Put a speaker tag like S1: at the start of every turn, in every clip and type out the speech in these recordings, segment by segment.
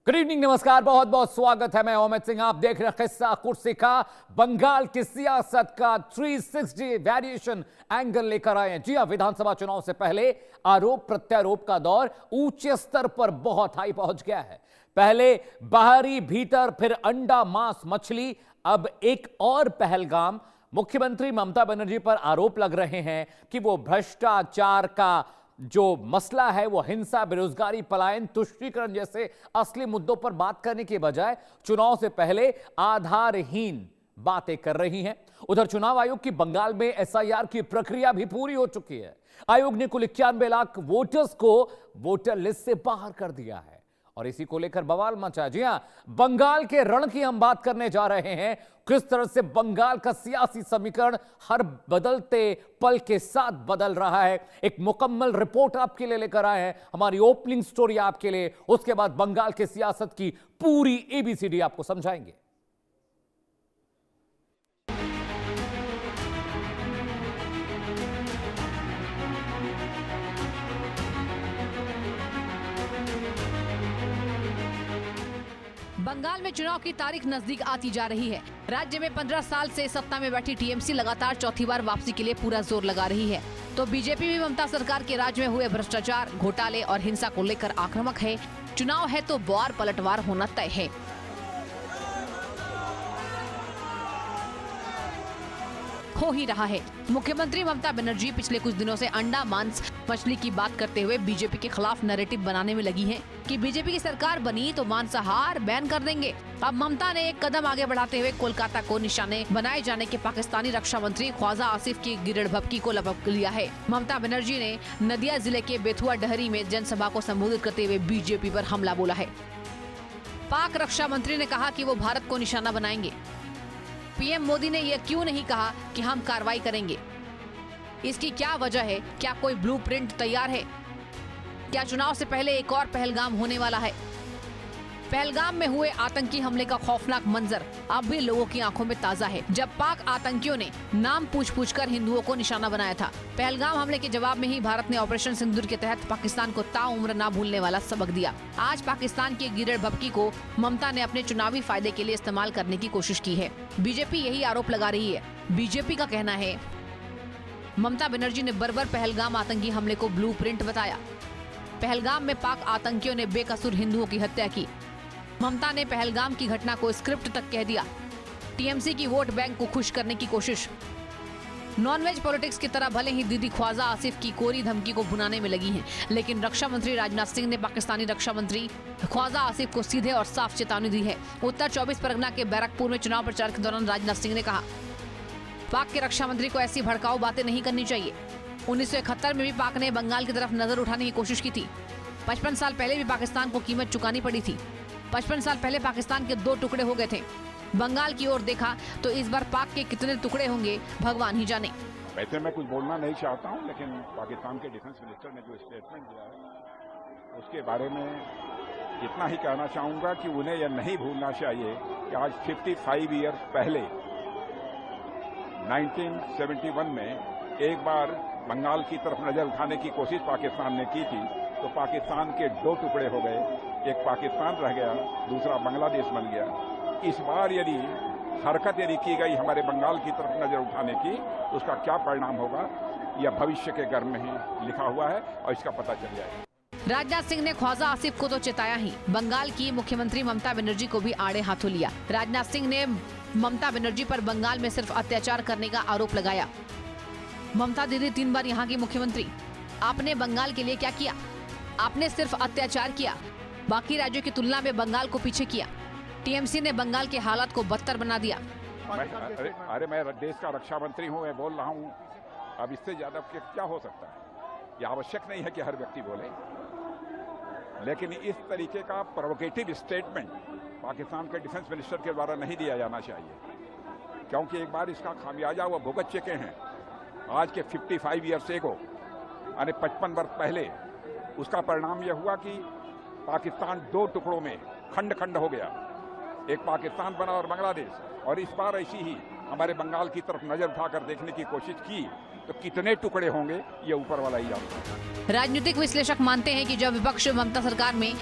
S1: Good evening, नमस्कार, बहुत बहुत स्वागत है। मैं अमित सिंह, आप देख रहे हैं किस्सा कुर्सी का। बंगाल की सियासत का 360 वेरिएशन एंगल लेकर आए हैं। जी हां, विधानसभा चुनाव से पहले आरोप प्रत्यारोप का दौर ऊंचे स्तर पर बहुत हाई पहुंच गया है। पहले बाहरी भीतर, फिर अंडा मांस मछली, अब एक और पहलगाम। मुख्यमंत्री ममता बनर्जी पर आरोप लग रहे हैं कि वो भ्रष्टाचार का जो मसला है, वो हिंसा, बेरोजगारी, पलायन, तुष्टीकरण जैसे असली मुद्दों पर बात करने के बजाय चुनाव से पहले आधारहीन बातें कर रही हैं। उधर चुनाव आयोग की बंगाल में एसआईआर की प्रक्रिया भी पूरी हो चुकी है। आयोग ने कुल 91 लाख वोटर्स को वोटर लिस्ट से बाहर कर दिया है और इसी को लेकर बवाल मचा। जी हां, बंगाल के रण की हम बात करने जा रहे हैं। किस तरह से बंगाल का सियासी समीकरण हर बदलते पल के साथ बदल रहा है, एक मुकम्मल रिपोर्ट आपके लिए लेकर आए हैं। हमारी ओपनिंग स्टोरी आपके लिए, उसके बाद बंगाल के सियासत की पूरी एबीसीडी आपको समझाएंगे।
S2: बंगाल में चुनाव की तारीख नजदीक आती जा रही है। राज्य में 15 साल से सत्ता में बैठी टीएमसी लगातार चौथी बार वापसी के लिए पूरा जोर लगा रही है, तो बीजेपी भी ममता सरकार के राज में हुए भ्रष्टाचार, घोटाले और हिंसा को लेकर आक्रामक है। चुनाव है तो बार पलटवार होना तय है। हो ही रहा है। मुख्यमंत्री ममता बनर्जी पिछले कुछ दिनों से अंडा मांस मछली की बात करते हुए बीजेपी के खिलाफ नैरेटिव बनाने में लगी हैं कि बीजेपी की सरकार बनी तो मांसाहार बैन कर देंगे। अब ममता ने एक कदम आगे बढ़ाते हुए कोलकाता को निशाने बनाए जाने के पाकिस्तानी रक्षा मंत्री ख्वाजा आसिफ की गिरड़ भपकी को लपक लिया है। ममता बनर्जी ने नदिया जिले के बेथुआ डहरी में जनसभा को संबोधित करते हुए बीजेपी पर हमला बोला है। पाक रक्षा मंत्री ने कहा कि वो भारत को निशाना बनाएंगे। पीएम मोदी ने यह क्यों नहीं कहा कि हम कार्रवाई करेंगे? इसकी क्या वजह है? क्या कोई ब्लूप्रिंट तैयार है? क्या चुनाव से पहले एक और पहलगाम होने वाला है? पहलगाम में हुए आतंकी हमले का खौफनाक मंजर अब भी लोगों की आंखों में ताजा है। जब पाक आतंकियों ने नाम पूछ कर हिंदुओं को निशाना बनाया था, पहलगाम हमले के जवाब में ही भारत ने ऑपरेशन सिंदूर के तहत पाकिस्तान को ताउम्र ना भूलने वाला सबक दिया। आज पाकिस्तान की गिरड़ भपकी को ममता ने अपने चुनावी फायदे के लिए इस्तेमाल करने की कोशिश की है। बीजेपी यही आरोप लगा रही है। बीजेपी का कहना है ममता बनर्जी ने बर्बर पहलगाम आतंकी हमले को ब्लूप्रिंट बताया। पहलगाम में पाक आतंकियों ने बेकसूर हिंदुओं की हत्या की। ममता ने पहलगाम की घटना को स्क्रिप्ट तक कह दिया। टीएमसी की वोट बैंक को खुश करने की कोशिश। नॉनवेज पॉलिटिक्स की तरह भले ही दीदी ख्वाजा आसिफ की कोरी धमकी को भुनाने में लगी हैं, लेकिन रक्षा मंत्री राजनाथ सिंह ने पाकिस्तानी रक्षा मंत्री ख्वाजा आसिफ को सीधे और साफ चेतावनी दी है। उत्तर 24 परगना के बैरकपुर में चुनाव प्रचार के दौरान राजनाथ सिंह ने कहा, पाक के रक्षा मंत्री को ऐसी भड़काऊ बातें नहीं करनी चाहिए। 1971 में भी पाक ने बंगाल की तरफ नजर उठाने की कोशिश की थी। 55 साल पहले भी पाकिस्तान को कीमत चुकानी पड़ी थी। 55 साल पहले पाकिस्तान के 2 टुकड़े हो गए थे। बंगाल की ओर देखा तो इस बार पाक के कितने टुकड़े होंगे भगवान ही जाने।
S3: वैसे मैं कुछ बोलना नहीं चाहता हूं, लेकिन पाकिस्तान के डिफेंस मिनिस्टर ने जो स्टेटमेंट दिया है उसके बारे में इतना ही कहना चाहूंगा कि उन्हें यह नहीं भूलना चाहिए कि आज 55 ईयर पहले 1971 में एक बार बंगाल की तरफ नजर उठाने की कोशिश पाकिस्तान ने की थी, तो पाकिस्तान के 2 टुकड़े हो गए। एक पाकिस्तान रह गया, दूसरा बांग्लादेश बन गया। इस बार यदि हरकत की गई हमारे बंगाल की तरफ नजर उठाने की, तो उसका क्या परिणाम होगा यह भविष्य के गर्भ में ही लिखा हुआ है और इसका पता चल जाएगा।
S2: राजनाथ सिंह ने ख्वाजा आसिफ को तो चेताया ही, बंगाल की मुख्यमंत्री ममता बनर्जी को भी आड़े हाथों लिया। राजनाथ सिंह ने ममता बनर्जी पर बंगाल में सिर्फ अत्याचार करने का आरोप लगाया। ममता दीदी 3 बार यहाँ की मुख्यमंत्री, आपने बंगाल के लिए क्या किया? आपने सिर्फ अत्याचार किया, बाकी राज्यों की तुलना में बंगाल को पीछे किया। टीएमसी ने बंगाल के हालात को बदतर बना दिया।
S3: मैं देश का रक्षा मंत्री हूं, मैं बोल रहा हूं, अब इससे ज्यादा क्या हो सकता है? यह आवश्यक नहीं है कि हर व्यक्ति बोले, लेकिन इस तरीके का प्रोवोकेटिव स्टेटमेंट पाकिस्तान के डिफेंस मिनिस्टर के द्वारा नहीं दिया जाना चाहिए, क्योंकि एक बार इसका खामियाजा वो भुगत चुके हैं। आज के 55 ईयर्स एगो, यानी 55 वर्ष पहले, उसका परिणाम यह हुआ कि पाकिस्तान 2 टुकड़ों में खंड खंड हो गया। एक पाकिस्तान बना और बांग्लादेश, और इस बार ऐसी ही हमारे बंगाल की तरफ नजर उठाकर देखने की कोशिश की तो कितने टुकड़े होंगे ये ऊपर वाला ही जानता है।
S2: राजनीतिक विश्लेषक मानते हैं कि जब विपक्ष ममता सरकार में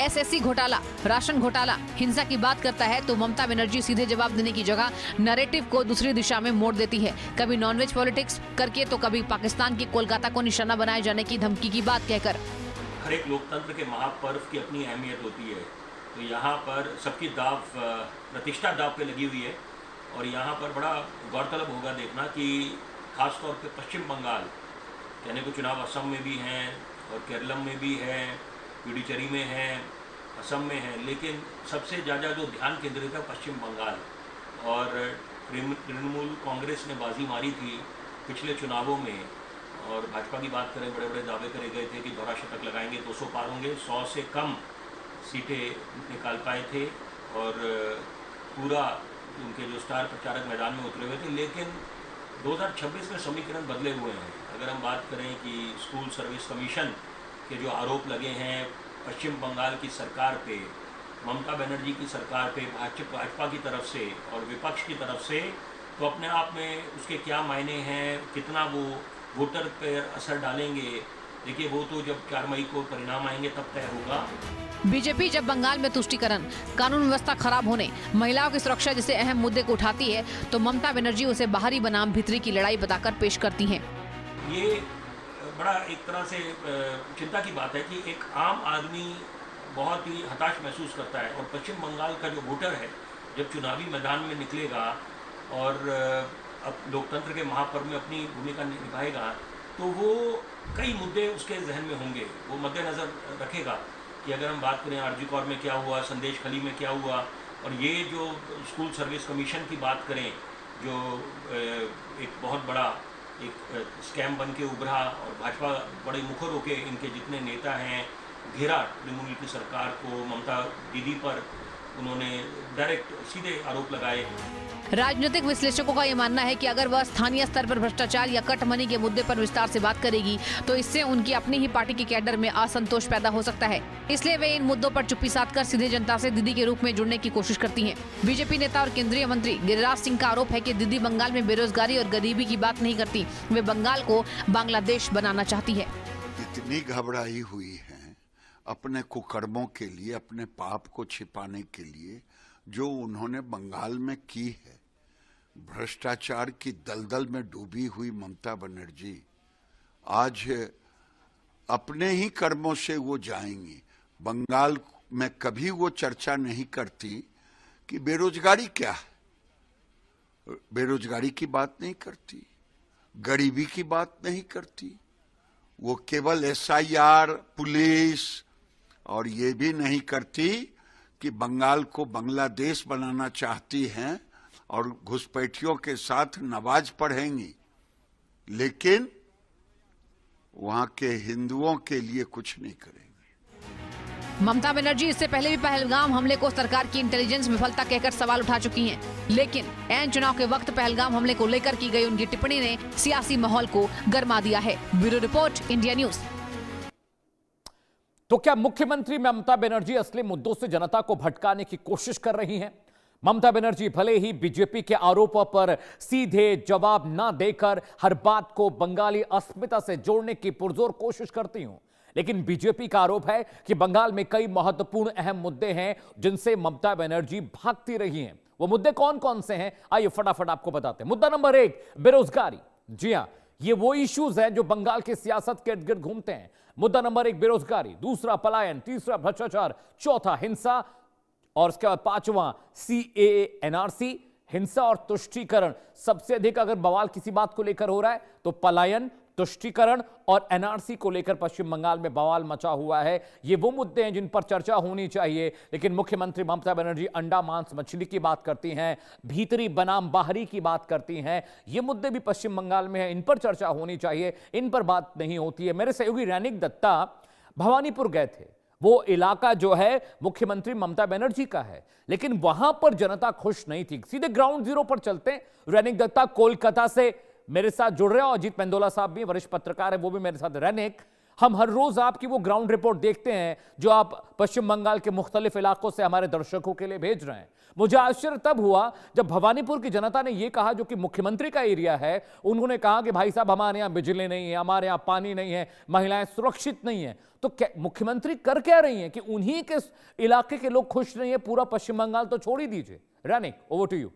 S2: एसएससी घोटाला, राशन घोटाला, हिंसा की बात करता है तो ममता बनर्जी सीधे जवाब देने की जगह नैरेटिव को दूसरी दिशा में मोड़ देती है। कभी नॉनवेज पॉलिटिक्स करके तो कभी पाकिस्तान की कोलकाता को निशाना बनाए जाने की धमकी की बात कहकर।
S4: हर एक लोकतंत्र के महापर्व की अपनी अहमियत होती है, तो यहाँ पर सबकी प्रतिष्ठा दाव पे लगी हुई है। और यहाँ पर बड़ा गौरतलब होगा देखना कि खासतौर पे पश्चिम बंगाल, यानी कि चुनाव असम में भी हैं और केरलम में भी है, पुडुचेरी में है, असम में है, लेकिन सबसे ज़्यादा जो ध्यान केंद्रित है पश्चिम बंगाल। और तृणमूल कांग्रेस ने बाजी मारी थी पिछले चुनावों में, और भाजपा की बात करें बड़े बड़े दावे करे गए थे कि दोहरा शतक लगाएंगे, 200 पार होंगे, 100 से कम सीटें निकाल पाए थे और पूरा उनके जो स्टार प्रचारक मैदान में उतरे हुए थे। लेकिन 2026 में समीकरण बदले हुए हैं। अगर हम बात करें कि स्कूल सर्विस कमीशन के जो आरोप लगे हैं पश्चिम बंगाल की सरकार पे, ममता बनर्जी की सरकार पे, भाजपा की तरफ से और विपक्ष की तरफ से, तो अपने आप में उसके क्या मायने हैं, कितना वो वोटर पर असर डालेंगे, देखिए वो तो जब 4 मई को परिणाम आएंगे तब तय होगा।
S2: बीजेपी जब बंगाल में तुष्टीकरण, कानून व्यवस्था खराब होने, महिलाओं की सुरक्षा जैसे अहम मुद्दे को उठाती है तो ममता बनर्जी उसे बाहरी बनाम भीतरी की लड़ाई बताकर पेश करती हैं।
S4: ये बड़ा एक तरह से चिंता की बात है कि एक आम आदमी बहुत ही हताश महसूस करता है, और पश्चिम बंगाल का जो वोटर है जब चुनावी मैदान में निकलेगा और अब लोकतंत्र के महापर्व में अपनी भूमिका निभाएगा, तो वो कई मुद्दे उसके जहन में होंगे। वो मद्देनज़र रखेगा कि अगर हम बात करें आरजी कौर में क्या हुआ, संदेश खली में क्या हुआ, और ये जो स्कूल सर्विस कमीशन की बात करें जो एक बहुत बड़ा एक स्कैम बन के उभरा, और भाजपा बड़े मुखर होके इनके जितने नेता हैं घेरा तृणमूल की सरकार को, ममता दीदी पर उन्होंने डायरेक्ट सीधे आरोप लगाए।
S2: राजनीतिक विश्लेषकों का ये मानना है कि अगर वह स्थानीय स्तर पर भ्रष्टाचार या कट मनी के मुद्दे पर विस्तार से बात करेगी तो इससे उनकी अपनी ही पार्टी के कैडर में असंतोष पैदा हो सकता है। इसलिए वे इन मुद्दों पर चुप्पी साधकर सीधे जनता से दीदी के रूप में जुड़ने की कोशिश करती हैं। बीजेपी नेता और केंद्रीय मंत्री गिरिराज सिंह का आरोप है कि दीदी बंगाल में बेरोजगारी और गरीबी की बात नहीं करती, वे बंगाल को बांग्लादेश बनाना चाहती है।
S5: इतनी घबराई हुई है अपने कुकर्मों के लिए, अपने पाप को छिपाने के लिए, जो उन्होंने बंगाल में की है। भ्रष्टाचार की दलदल में डूबी हुई ममता बनर्जी आज अपने ही कर्मों से वो जाएंगी। बंगाल में कभी वो चर्चा नहीं करती कि बेरोजगारी क्या है, बेरोजगारी की बात नहीं करती, गरीबी की बात नहीं करती। वो केवल एसआईआर, पुलिस और ये भी नहीं करती कि बंगाल को बांग्लादेश बनाना चाहती हैं और घुसपैठियों के साथ नमाज पढ़ेंगी, लेकिन वहां के हिंदुओं के लिए कुछ नहीं करेंगी।
S2: ममता बनर्जी इससे पहले भी पहलगाम हमले को सरकार की इंटेलिजेंस विफलता कहकर सवाल उठा चुकी हैं, लेकिन ऐन चुनाव के वक्त पहलगाम हमले को लेकर की गई उनकी टिप्पणी ने सियासी माहौल को गरमा दिया है। Bureau report, India news.
S1: तो क्या मुख्यमंत्री ममता बनर्जी असली मुद्दों से जनता को भटकाने की कोशिश कर रही हैं? ममता बनर्जी भले ही बीजेपी के आरोपों पर सीधे जवाब न देकर हर बात को बंगाली अस्मिता से जोड़ने की पुरजोर कोशिश करती हूं, लेकिन बीजेपी का आरोप है कि बंगाल में कई महत्वपूर्ण अहम मुद्दे हैं जिनसे ममता बनर्जी भागती रही हैं। वो मुद्दे कौन कौन से हैं, आइए फटाफट आपको बताते हैं। मुद्दा नंबर 1, बेरोजगारी। जी हां, ये वो इश्यूज हैं जो बंगाल की सियासत के इर्द गिर्द घूमते हैं। मुद्दा नंबर 1 बेरोजगारी, दूसरा पलायन, तीसरा भ्रष्टाचार, चौथा हिंसा, और उसके बाद 5वां CAA NRC, हिंसा और तुष्टीकरण। सबसे अधिक अगर बवाल किसी बात को लेकर हो रहा है तो पलायन, तुष्टीकरण और NRC को लेकर पश्चिम बंगाल में बवाल मचा हुआ है। ये वो मुद्दे हैं जिन पर चर्चा होनी चाहिए, लेकिन मुख्यमंत्री ममता बनर्जी अंडा मांस मछली की बात करती हैं, भीतरी बनाम बाहरी की बात करती हैं। ये मुद्दे भी पश्चिम बंगाल में हैं, इन पर चर्चा होनी चाहिए, इन पर बात नहीं होती है। मेरे सहयोगी रैनिक दत्ता भवानीपुर गए थे। वो इलाका जो है मुख्यमंत्री ममता बनर्जी का है, लेकिन वहां पर जनता खुश नहीं थी। सीधे ग्राउंड जीरो पर चलते हैं। रैनिक दत्ता कोलकाता से मेरे साथ जुड़ रहे हैं, और अजीत पेंदोला साहब भी वरिष्ठ पत्रकार है, वो भी मेरे साथ। रैनिक, हम हर रोज आपकी वो ग्राउंड रिपोर्ट देखते हैं जो आप पश्चिम बंगाल के मुख्तलिफ इलाकों से हमारे दर्शकों के लिए भेज रहे हैं। मुझे आश्चर्य तब हुआ जब भवानीपुर की जनता ने यह कहा, जो कि मुख्यमंत्री का एरिया है, उन्होंने कहा कि भाई साहब हमारे यहां बिजली नहीं है, हमारे यहां पानी नहीं है, महिलाएं सुरक्षित नहीं है। तो मुख्यमंत्री कर क्या रही हैं कि उन्हीं के इलाके के लोग खुश नहीं है, पूरा पश्चिम बंगाल तो छोड़ ही दीजिए। रैनिक, ओवर टू यू।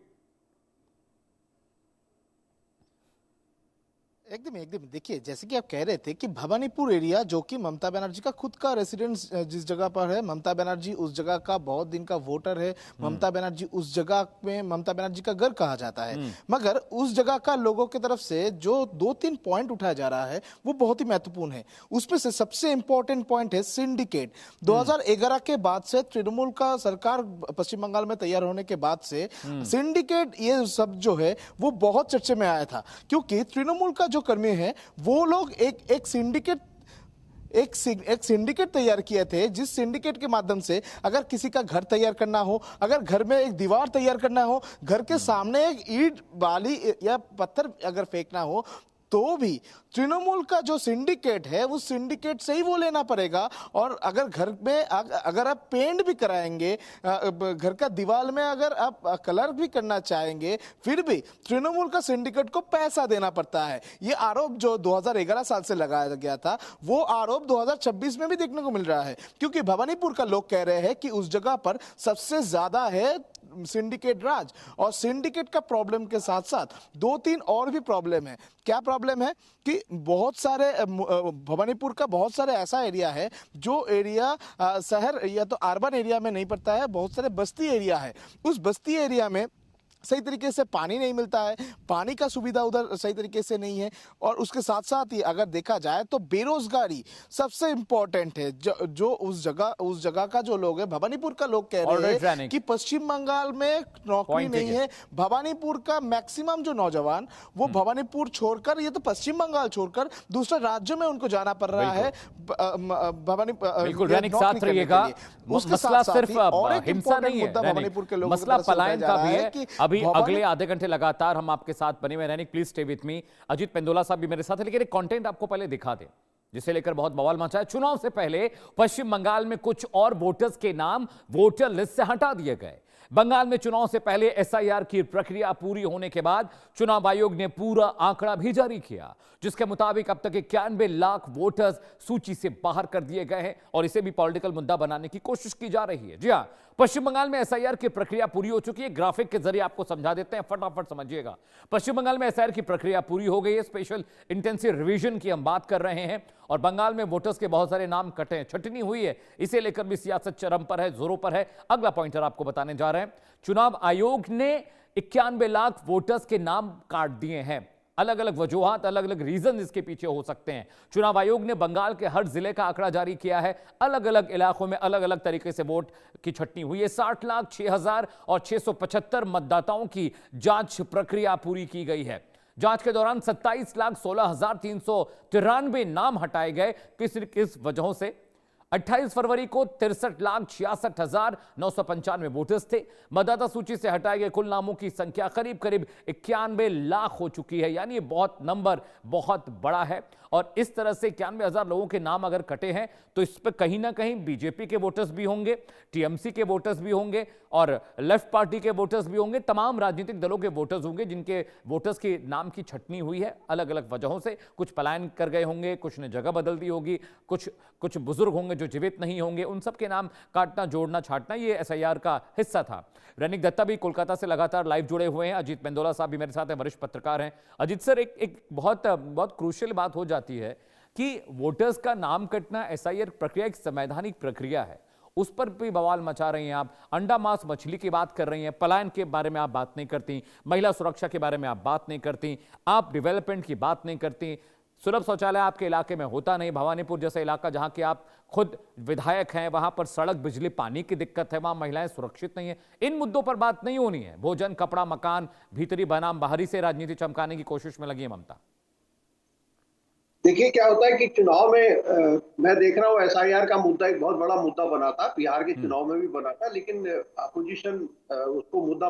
S6: एकदम देखिए, जैसे कि आप कह रहे थे कि भवानीपुर एरिया जो कि ममता बनर्जी का खुद का रेसिडेंस जिस जगह पर है, ममता बनर्जी उस जगह का बहुत दिन का वोटर है, ममता बनर्जी उस जगह में ममता बनर्जी का घर कहा जाता है। मगर उस जगह का लोगों की तरफ से जो 2-3 पॉइंट उठाया जा रहा है वो बहुत ही महत्वपूर्ण है। उसमें से सबसे इंपॉर्टेंट पॉइंट है सिंडिकेट। 2011 के बाद से तृणमूल का सरकार पश्चिम बंगाल में तैयार होने के बाद से सिंडिकेट ये सब जो है वो बहुत चर्चे में आया था, क्योंकि तृणमूल का जो कर्मी है वो लोग एक सिंडिकेट तैयार किए थे, जिस सिंडिकेट के माध्यम से अगर किसी का घर तैयार करना हो, अगर घर में एक दीवार तैयार करना हो, घर के सामने एक ईंट बाली या पत्थर अगर फेंकना हो, तो भी तृणमूल का जो सिंडिकेट है उस सिंडिकेट से ही वो लेना पड़ेगा। और अगर घर में अगर आप पेंट भी कराएंगे, घर का दीवार में अगर आप कलर भी करना चाहेंगे, फिर भी तृणमूल का सिंडिकेट को पैसा देना पड़ता है। ये आरोप जो 2011 साल से लगाया गया था वो आरोप 2026 में भी देखने को मिल रहा है, क्योंकि भवानीपुर का लोग कह रहे हैं कि उस जगह पर सबसे ज्यादा है सिंडिकेट राज। और सिंडिकेट का प्रॉब्लम के साथ साथ 2-3 और भी प्रॉब्लम है। क्या प्रॉब्लम है कि बहुत सारे भवानीपुर का बहुत सारे ऐसा एरिया है जो एरिया शहर या तो अर्बन एरिया में नहीं पड़ता है, बहुत सारे बस्ती एरिया है। उस बस्ती एरिया में सही तरीके से पानी नहीं मिलता है, पानी का सुविधा उधर सही तरीके से नहीं है। और उसके साथ साथ ही अगर देखा जाए तो बेरोजगारी सबसे इंपॉर्टेंट है। जो उस जगह का जो लोग है, भवानीपुर का लोग कह रहे हैं कि पश्चिम बंगाल में नौकरी नहीं है। भवानीपुर का मैक्सिमम जो नौजवान वो भवानीपुर छोड़कर, ये तो पश्चिम बंगाल छोड़कर दूसरे राज्यों में उनको जाना पड़ रहा है।
S1: मसला सिर्फ हिंसा नहीं है,
S6: भवानीपुर के लोग
S1: मसला पलायन का भी है। अभी अगले आधे घंटे लगातार हम आपके साथ बने हुए रहेंगे। Please stay with me. Ajit Pendola sahab भी मेरे साथ है, लेकिन एक कंटेंट आपको पहले दिखा दे जिसे लेकर बहुत बवाल मचा है। चुनाव से पहले पश्चिम बंगाल में कुछ और वोटर्स के नाम वोटर लिस्ट से हटा दिए गए। बंगाल में चुनाव से पहले एसआईआर की प्रक्रिया पूरी होने के बाद चुनाव आयोग ने पूरा आंकड़ा भी जारी किया, जिसके मुताबिक अब तक 91 लाख वोटर्स सूची से बाहर कर दिए गए हैं और इसे भी पॉलिटिकल मुद्दा बनाने की कोशिश की जा रही है। जी हां, पश्चिम बंगाल में एसआईआर की प्रक्रिया पूरी हो चुकी है। ग्राफिक के जरिए आपको समझा देते हैं, फटाफट समझिएगा। पश्चिम बंगाल में एसआईआर की प्रक्रिया पूरी हो गई है। स्पेशल इंटेंसिव रिवीजन की हम बात कर रहे हैं और बंगाल में वोटर्स के बहुत सारे नाम कटे हैं, छटनी हुई है। इसे लेकर भी सियासत चरम पर है, जोरों पर है। अगला पॉइंटर आपको बताने जा रहे हैं। चुनाव आयोग ने 91 लाख वोटर्स के नाम काट दिए हैं। अलग अलग वजूहात, अलग अलग रीजन इसके पीछे हो सकते हैं। चुनाव आयोग ने बंगाल के हर जिले का आंकड़ा जारी किया है। अलग अलग इलाकों में अलग अलग तरीके से वोट की छटनी हुई है। 60 लाख 6,000 और 675 मतदाताओं की जांच प्रक्रिया पूरी की गई है। जांच के दौरान 27 लाख 16,393 नाम हटाए गए। किस वजहों से? 28 फरवरी को 63 लाख 66,995 वोटर्स थे। मतदाता सूची से हटाए गए कुल नामों की संख्या करीब 91 लाख हो चुकी है। यानी ये बहुत नंबर बहुत बड़ा है। और इस तरह से 91,000 लोगों के नाम अगर कटे हैं तो इस पर कहीं ना कहीं बीजेपी के वोटर्स भी होंगे, टीएमसी के वोटर्स भी होंगे और लेफ्ट पार्टी के वोटर्स भी होंगे। तमाम राजनीतिक दलों के वोटर्स होंगे जिनके वोटर्स के नाम की छटनी हुई है अलग अलग वजहों से। कुछ पलायन कर गए होंगे, कुछ ने जगह बदल दी होगी, कुछ बुजुर्ग होंगे जो जीवित नहीं होंगे। उन सब के नाम काटना, जोड़ना, छाटना ये एसआईआर का हिस्सा था। रैनिक दत्ता भी कोलकाता से लगातार लाइव जुड़े हुए हैं। अजीत पेंदोला साहब भी मेरे साथ हैं, वरिष्ठ पत्रकार हैं। अजीत सर, एक बहुत क्रूशियल बात हो जाती है कि वोटर्स का नाम कटना एसआईआर प्रक्रिया एक संवैधानिक प्रक्रिया है, उस पर भी बवाल मचा रही हैं आप। अंडा मांस मछली की बात कर रही हैं, पलायन के बारे में आप बात नहीं करती, महिला सुरक्षा के बारे में आप बात नहीं करती, आप डेवलपमेंट की बात नहीं करती। सुलभ शौचालय आपके इलाके में होता नहीं। भवानीपुर जैसा इलाका जहां के आप खुद विधायक हैं, वहां पर सड़क, बिजली, पानी की दिक्कत है, वहां महिलाएं सुरक्षित नहीं है। इन मुद्दों पर बात नहीं होनी है। भोजन, कपड़ा, मकान, भीतरी बनाम बाहरी से राजनीति चमकाने की कोशिश में लगी है ममता।
S7: देखिए क्या होता है कि चुनाव में मैं देख रहा हूँ एसआईआर का मुद्दा एक बहुत बड़ा मुद्दा बना था, बिहार के चुनाव में भी बना था, लेकिन अपोजिशन उसको मुद्दा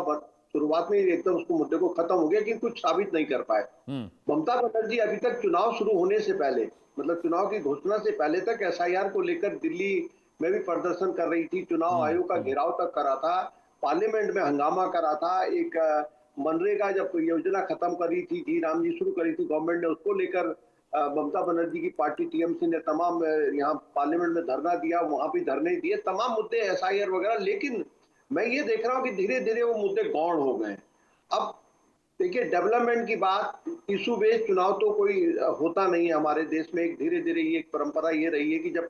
S7: शुरुआत में ही एकदम उसको मुद्दे को खत्म हो गया कि कुछ साबित नहीं कर पाए। ममता बनर्जी अभी तक चुनाव शुरू होने से पहले, मतलब चुनाव की घोषणा से पहले तक एसआईआर को लेकर दिल्ली में भी प्रदर्शन कर रही थी, चुनाव आयोग का घेराव तक करा था, पार्लियामेंट में हंगामा करा था, एक मनरेगा जब योजना खत्म करी थी, जी राम जी शुरू करी थी गवर्नमेंट ने, उसको लेकर ममता बनर्जी की पार्टी टीएमसी ने तमाम यहाँ पार्लियामेंट में धरना दिया, वहां भी धरने दिए, तमाम मुद्दे एसआईआर वगैरह। लेकिन मैं ये देख रहा हूँ कि धीरे धीरे वो मुद्दे गौण हो गए। अब देखिए, डेवलपमेंट की बात, इशू बेस्ड चुनाव तो कोई होता नहीं है हमारे देश में। एक धीरे धीरे ये एक परंपरा ये रही है कि जब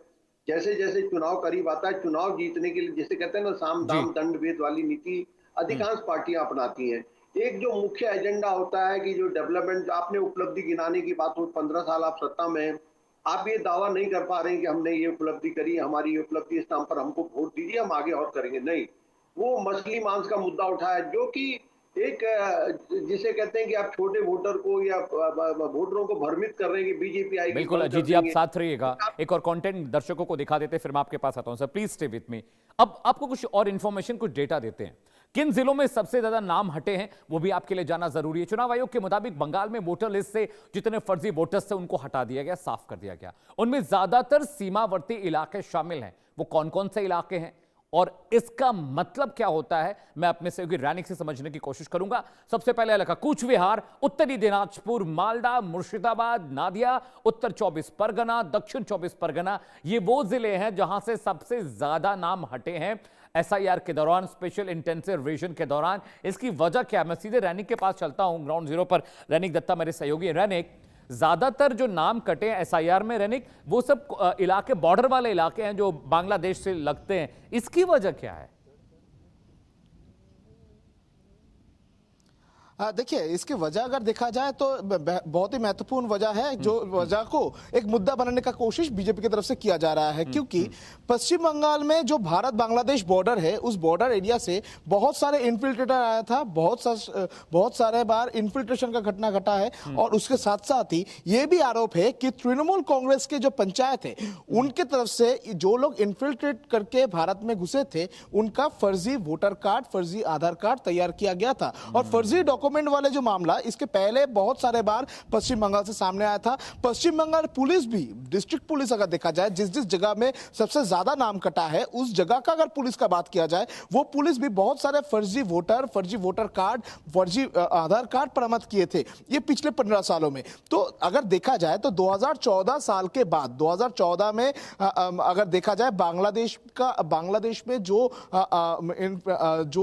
S7: जैसे जैसे चुनाव करीब आता है, चुनाव जीतने के लिए, जैसे कहते हैं ना, साम दाम दंड भेद वाली नीति अधिकांश पार्टियां अपनाती हैं। एक जो मुख्य एजेंडा होता है कि जो डेवलपमेंट, आपने उपलब्धि गिनाने की बात हो, 15 साल आप सत्ता में हैं, आप ये दावा नहीं कर पा रहे हैं कि हमने ये उपलब्धि करी, हमारी ये उपलब्धि, इस नाम पर हमको वोट दीजिए, हम आगे और करेंगे। नहीं, वो मछली मांस का मुद्दा उठाया, जो कि एक जिसे कहते हैं कि आप छोटे वोटर को या वोटरों को भ्रमित कर रहे हैं कि बीजेपी आएगी।
S1: बिल्कुल अजीत जी, आप साथ रहिएगा, एक और कंटेंट दर्शकों को दिखा देते, फिर मैं आपके पास आता हूं। सर प्लीज स्टे विथ मी। अब आपको कुछ और इंफॉर्मेशन, कुछ डेटा देते हैं। किन जिलों में सबसे ज्यादा नाम हटे हैं वो भी आपके लिए जानना जरूरी है। चुनाव आयोग के मुताबिक बंगाल में वोटर लिस्ट से जितने फर्जी वोटर्स थे उनको हटा दिया गया, साफ कर दिया गया। उनमें ज्यादातर सीमावर्ती इलाके शामिल हैं। वो कौन कौन से इलाके हैं और इसका मतलब क्या होता है, मैं अपने सहयोगी रैनिक से समझने की कोशिश करूंगा। सबसे पहले इलाका कूच विहार, उत्तरी दिनाजपुर, मालदा, मुर्शिदाबाद, नादिया, उत्तर 24 परगना, दक्षिण 24 परगना, ये वो जिले हैं जहां से सबसे ज्यादा नाम हटे हैं एसआईआर के दौरान, स्पेशल इंटेंसिव रिवीजन के दौरान। इसकी वजह क्या है? मैं सीधे रैनिक के पास चलता हूं, ग्राउंड जीरो पर रैनिक दत्ता मेरे सहयोगी। रैनिक, ज्यादातर जो नाम कटे हैं एसआईआर में, रैनिक, वो सब इलाके बॉर्डर वाले इलाके हैं जो बांग्लादेश से लगते हैं, इसकी वजह क्या है?
S6: देखिए, इसकी वजह अगर देखा जाए तो बहुत ही महत्वपूर्ण वजह है, जो वजह को एक मुद्दा बनाने का कोशिश बीजेपी की तरफ से किया जा रहा है। क्योंकि पश्चिम बंगाल में जो भारत बांग्लादेश बॉर्डर है, उस बॉर्डर एरिया से बहुत सारे इन्फिल्ट्रेटर आया था, बहुत सारे बार इन्फिल्ट्रेशन का घटना घटा है। और उसके साथ साथ ही ये भी आरोप है कि तृणमूल कांग्रेस के जो पंचायत है, उनके तरफ से जो लोग इन्फिल्ट्रेट करके भारत में घुसे थे, उनका फर्जी वोटर कार्ड, फर्जी आधार कार्ड तैयार किया गया था। और फर्जी डॉक्यूमेंट वाले जो मामला, इसके पहले बहुत सारे बार पश्चिम बंगाल से सामने आया था। पश्चिम बंगाल पुलिस भी, डिस्ट्रिक्ट पुलिस अगर देखा जाए, जिस जिस जगह में सबसे ज्यादा नाम कटा है, उस जगह का अगर पुलिस का बात किया जाए, वो पुलिस भी बहुत सारे फर्जी वोटर कार्ड, फर्जी आधार कार्ड बरामद किए थे ये पिछले 15 सालों में। तो अगर देखा जाए तो 2014 साल के बाद, 2014 में अगर देखा जाए, बांग्लादेश में जो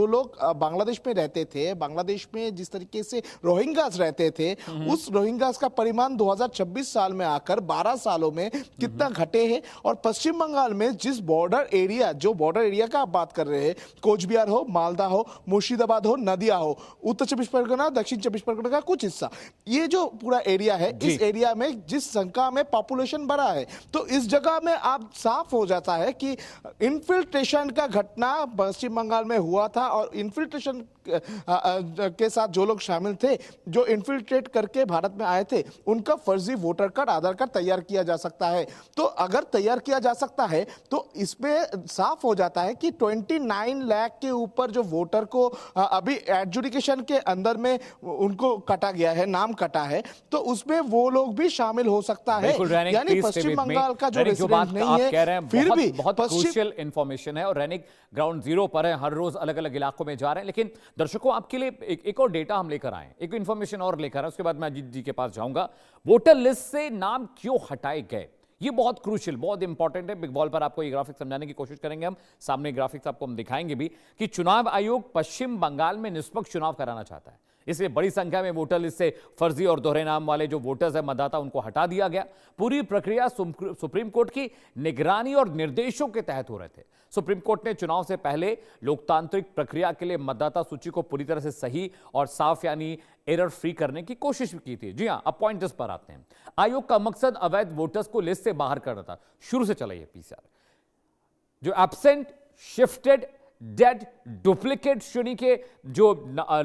S6: लोग बांग्लादेश में रहते थे, बांग्लादेश में जिस तरीके से रोहिंग्यास रहते थे, उस रोहिंग्यास का परिमाण 2026 साल में आकर 12 सालों में कितना घटे हैं। और पश्चिम बंगाल में जिस बॉर्डर एरिया का आप बात कर रहे हैं, कोच बिहार हो, मालदा हो, मुर्शिदाबाद हो, नदिया हो, उत्तर 24 परगना, दक्षिण 24 परगना का कुछ हिस्सा, ये जो पूरा एरिया है, इस एरिया में जिस संख्या में पॉपुलेशन बढ़ा है, तो इस जगह में आप साफ हो जाता है कि इन्फिल्ट्रेशन का घटना पश्चिम बंगाल में हुआ था। और इन्फिल्ट्रेशन के साथ जो लोग शामिल थे, जो इन्फिल्ट्रेट करके भारत में आए थे, उनका फर्जी वोटर कार्ड, आधार कार्ड तैयार किया जा सकता है। तो अगर तैयार किया जा सकता है तो इसमें साफ हो जाता है कि 29 लाख के ऊपर जो वोटर को अभी एडजुडिकेशन के अंदर में उनको कटा गया है, नाम कटा है, तो उसमें वो लोग भी शामिल हो सकता है। यानी पश्चिम बंगाल का जो रेसिडेंट नहीं है, फिर भी
S1: बहुत क्रूशियल इंफॉर्मेशन है। और रैनिक ग्राउंड जीरो पर है, हर रोज अलग अलग इलाकों में जा रहे हैं। लेकिन दर्शकों, आपके लिए एक और डेटा हम लेकर आए, एक इंफॉर्मेशन और लेकर आए, उसके बाद मैं अजीत जी के पास जाऊंगा। वोटर लिस्ट से नाम क्यों हटाए गए, ये बहुत क्रूशियल, बहुत इंपॉर्टेंट है। बिग बॉल पर आपको ये ग्राफिक समझाने की कोशिश करेंगे हम, सामने ग्राफिक्स आपको हम दिखाएंगे भी कि चुनाव आयोग पश्चिम बंगाल में निष्पक्ष चुनाव कराना चाहता है, इसलिए बड़ी संख्या में वोटर लिस्ट से फर्जी और दोहरे नाम वाले जो वोटर्स है, मतदाता, उनको हटा दिया गया। पूरी प्रक्रिया सुप्रीम कोर्ट की निगरानी और निर्देशों के तहत हो रहे थे। सुप्रीम कोर्ट ने चुनाव से पहले लोकतांत्रिक प्रक्रिया के लिए मतदाता सूची को पूरी तरह से सही और साफ यानी एरर फ्री करने की कोशिश की थी। जी हां, अब पॉइंट्स पर आते हैं। आयोग का मकसद अवैध वोटर्स को लिस्ट से बाहर करना था। शुरू से चला ये पीसीआर, जो एब्सेंट, शिफ्टेड, डेड, डुप्लीकेट श्रेणी के जो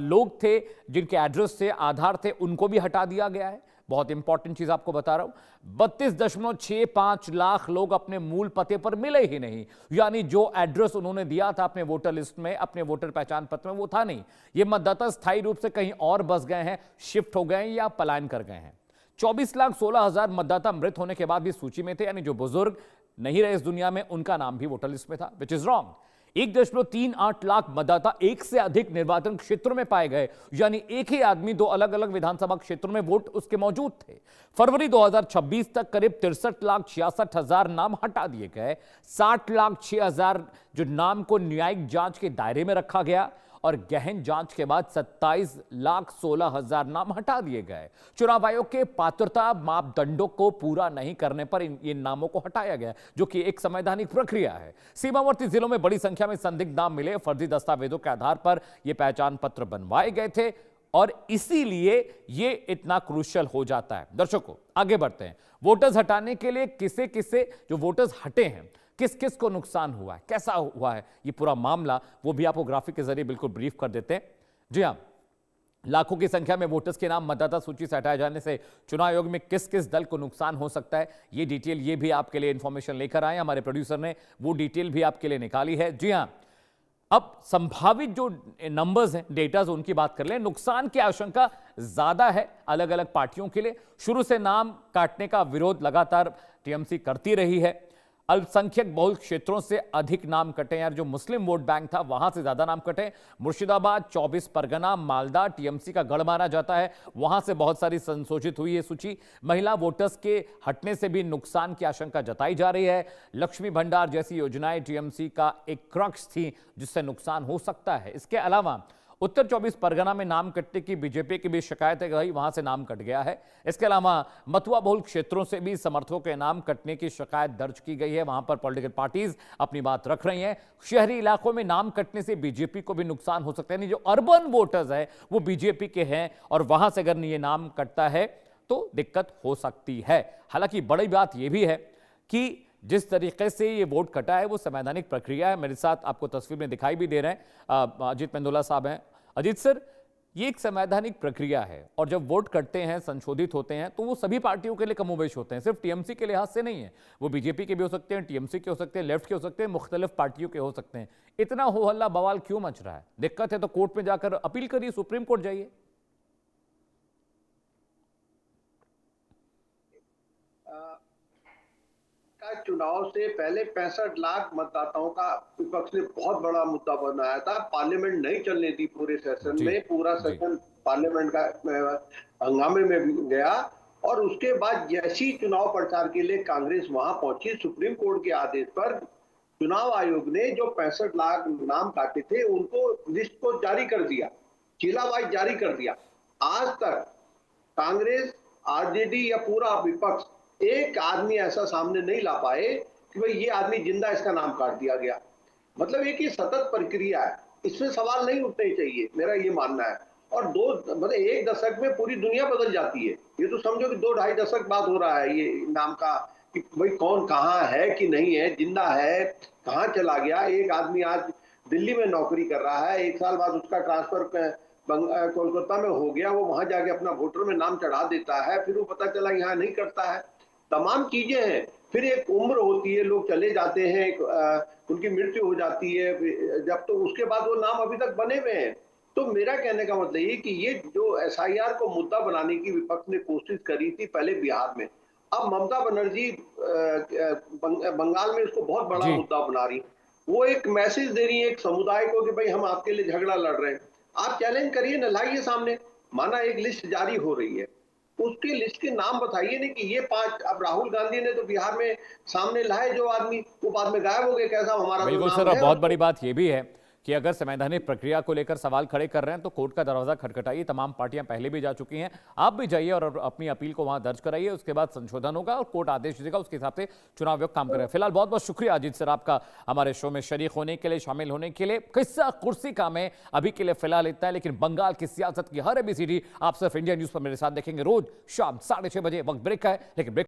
S1: लोग थे, जिनके एड्रेस थे, आधार थे, उनको भी हटा दिया गया है। बहुत इंपॉर्टेंट चीज आपको बता रहा हूं, 32.65 लाख लोग अपने मूल पते पर मिले ही नहीं, यानी जो एड्रेस उन्होंने दिया था अपने वोटर लिस्ट में, अपने वोटर पहचान पत्र में, वो था नहीं। ये मतदाता स्थायी रूप से कहीं और बस गए हैं, शिफ्ट हो गए हैं या पलायन कर गए हैं। 24,16,000 मतदाता मृत होने के बाद भी सूची में थे, यानी जो बुजुर्ग नहीं रहे इस दुनिया में, उनका नाम भी वोटर लिस्ट में था, विच इज रॉन्ग। 1.38 लाख मतदाता एक से अधिक निर्वाचन क्षेत्रों में पाए गए, यानी एक ही आदमी दो अलग अलग विधानसभा क्षेत्रों में वोट उसके मौजूद थे। फरवरी 2026 तक करीब 63,66,000 नाम हटा दिए गए। 60,06,000 जो नाम को न्यायिक जांच के दायरे में रखा गया और गहन जांच के बाद 27,16,000 नाम हटा दिए गए। चुनाव आयोग के पात्रता मापदंडों को पूरा नहीं करने पर इन नामों को हटाया गया, जो कि एक संवैधानिक प्रक्रिया है। सीमावर्ती जिलों में बड़ी संख्या में संदिग्ध नाम मिले, फर्जी दस्तावेजों के आधार पर यह पहचान पत्र बनवाए गए थे और इसीलिए ये इतना क्रूशियल हो जाता है। दर्शकों, आगे बढ़ते हैं। वोटर्स हटाने के लिए किसे किसे जो वोटर्स हटे हैं, किस किस को नुकसान हुआ है, कैसा हुआ है ये पूरा मामला, वो भी आपको ग्राफिक के जरिए बिल्कुल ब्रीफ कर देते हैं। जी हां, लाखों की संख्या में वोटर्स के नाम मतदाता सूची से हटाए जाने से चुनाव आयोग में किस किस दल को नुकसान हो सकता है, ये डिटेल, ये भी आपके लिए इंफॉर्मेशन लेकर आए। हमारे प्रोड्यूसर ने वो डिटेल भी आपके लिए निकाली है। जी हां, अब संभावित जो नंबर्स हैं, डेटाज, उनकी बात कर लें। नुकसान की आशंका ज्यादा है अलग अलग पार्टियों के लिए। शुरू से नाम काटने का विरोध लगातार टीएमसी करती रही है। अल्पसंख्यक बहुल क्षेत्रों से अधिक नाम कटे, यार जो मुस्लिम वोट बैंक था वहां से ज्यादा नाम कटे। मुर्शिदाबाद, 24 परगना, मालदा टीएमसी का गढ़ माना जाता है, वहां से बहुत सारी संशोधित हुई है सूची। महिला वोटर्स के हटने से भी नुकसान की आशंका जताई जा रही है। लक्ष्मी भंडार जैसी योजनाएं टीएमसी का एक क्रक्स थी जिससे नुकसान हो सकता है। इसके अलावा उत्तर 24 परगना में नाम कटने की बीजेपी की भी शिकायत है, वहां से नाम कट गया है। इसके अलावा मथुआ बहुल क्षेत्रों से भी समर्थकों के नाम कटने की शिकायत दर्ज की गई है, वहां पर पॉलिटिकल पार्टीज अपनी बात रख रही हैं। शहरी इलाकों में नाम कटने से बीजेपी को भी नुकसान हो सकता है, यानी जो अर्बन वोटर्स है वो बीजेपी के हैं और वहां से अगर ये नाम कटता है तो दिक्कत हो सकती है। हालांकि बड़ी बात यह भी है कि जिस तरीके से ये वोट कटा है वो संवैधानिक प्रक्रिया है। मेरे साथ आपको तस्वीर में दिखाई भी दे रहे हैं अजीत मेंदोला साहब हैं। अजीत सर, ये एक संवैधानिक प्रक्रिया है और जब वोट कटते हैं, संशोधित होते हैं, तो वो सभी पार्टियों के लिए कमोबेश होते हैं, सिर्फ टीएमसी के लिहाज से नहीं है। वो बीजेपी के भी हो सकते हैं, टीएमसी के हो सकते हैं, लेफ्ट के हो सकते हैं, मुख्तलिफ पार्टियों के हो सकते हैं। इतना हो हल्ला बवाल क्यों मच रहा है? दिक्कत है तो कोर्ट में जाकर अपील करिए, सुप्रीम कोर्ट जाइए।
S7: चुनाव से पहले 65 लाख मतदाताओं का विपक्ष ने बहुत बड़ा मुद्दा बनाया था। पार्लियामेंट नहीं चलने दी पूरे सेशन में, पूरा सेशन पार्लियामेंट का हंगामे में गया और उसके बाद जैसी चुनाव प्रचार के लिए कांग्रेस वहां पहुंची, सुप्रीम कोर्ट के आदेश पर चुनाव आयोग ने जो 65 लाख नाम काटे थे उनको लिस्ट को जारी कर दिया, जिला वाइज जारी कर दिया। आज तक कांग्रेस, आरजेडी या पूरा विपक्ष एक आदमी ऐसा सामने नहीं ला पाए कि भाई ये आदमी जिंदा, इसका नाम काट दिया गया। मतलब एक ही सतत प्रक्रिया है, इसमें सवाल नहीं उठने चाहिए, मेरा ये मानना है। और मतलब एक दशक में पूरी दुनिया बदल जाती है। ये तो समझो कि 2-2.5 दशक बाद हो रहा है ये नाम का कि भाई कौन कहाँ है कि नहीं है, जिंदा है, कहाँ चला गया। एक आदमी आज दिल्ली में नौकरी कर रहा है, 1 साल बाद उसका ट्रांसफर कोलकाता में हो गया, वो वहां जाके अपना वोटर में नाम चढ़ा देता है, फिर वो पता चला यहाँ नहीं करता है। तमाम चीजें हैं। फिर एक उम्र होती है, लोग चले जाते हैं, उनकी मृत्यु हो जाती है, जब तो उसके बाद वो नाम अभी तक बने हुए हैं। तो मेरा कहने का मतलब ये कि ये जो एसआईआर को मुद्दा बनाने की विपक्ष ने कोशिश करी थी पहले बिहार में, अब ममता बनर्जी बंगाल में इसको बहुत बड़ा मुद्दा बना रही। वो एक मैसेज दे रही है एक समुदाय को कि भाई हम आपके लिए झगड़ा लड़ रहे हैं, आप चैलेंज करिए ना, लाइए सामने। माना एक लिस्ट जारी हो रही है, उसकी लिस्ट के नाम बताइए नहीं कि ये 5। अब राहुल गांधी ने तो बिहार में सामने लाए जो आदमी, वो बाद में गायब हो गए। कैसा हमारा
S1: बिल्कुल सर, और बहुत बड़ी बात यह भी है कि अगर संवैधानिक प्रक्रिया को लेकर सवाल खड़े कर रहे हैं तो कोर्ट का दरवाजा खटखटाइए। तमाम पार्टियां पहले भी जा चुकी हैं, आप भी जाइए और अपनी अपील को वहां दर्ज कराइए। उसके बाद संशोधन होगा और कोर्ट आदेश देगा, उसके हिसाब से चुनाव आयोग काम करेगा। फिलहाल बहुत बहुत शुक्रिया अजीत सर आपका हमारे शो में शरीक होने के लिए, शामिल होने के लिए। किस्सा कुर्सी का में अभी के लिए फिलहाल इतना है, लेकिन बंगाल की सियासत की हर एबीसीडी आप सिर्फ इंडिया न्यूज पर मेरे साथ देखेंगे रोज शाम 6:30 बजे। वक्त ब्रेक का है, लेकिन ब्रेक